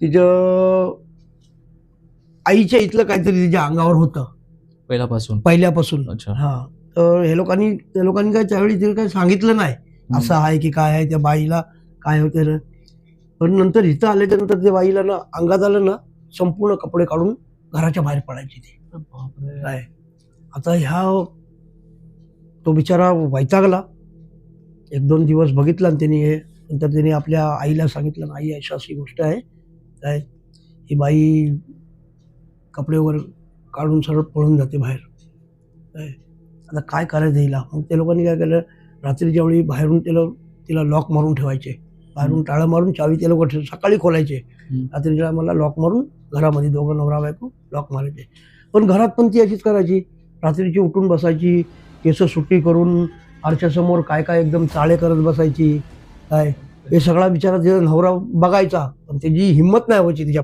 तिचं आईच्या इथलं काहीतरी तिच्या अंगावर होतं पहिल्यापासून. अच्छा. हा, तर त्या लोकांनी काय त्यावेळी तिला काही सांगितलं नाही असं आहे की काय आहे, त्या बाईला काय होते ना. पण नंतर इथं आल्याच्या नंतर त्या बाईला ना अंगात आलं ना, संपूर्ण कपडे काढून घराच्या बाहेर पडायची ती. काय आता तो बिचारा वैतागला. 1-2 दिवस बघितला त्यांनी हे. नंतर त्यांनी आपल्या आईला सांगितलं, आई अशी गोष्ट आहे काय, ही बाई कपडे वगैरे काढून सरळ पळून जाते बाहेर काय. आता काय करायचं हिला. मग त्या लोकांनी काय केलं, रात्रीच्या वेळी बाहेरून तिला लॉक मारून ठेवायचे. बाहेरून टाळं मारून चावी ते लोक सकाळी खोलायचे. रात्रीच्या मला लॉक मारून घरामध्ये दोघं नवरा बायको लॉक मारायचे. पण घरात पण ती अशीच करायची. रात्रीची उठून बसायची, केस सुट्टी करून आरशासमोर काय काय एकदम चाळे करत बसायची काय. हे सगळा बिचारा तिचा नवरा बघायचा, पण त्याची हिंमत नाही व्हायची तिच्या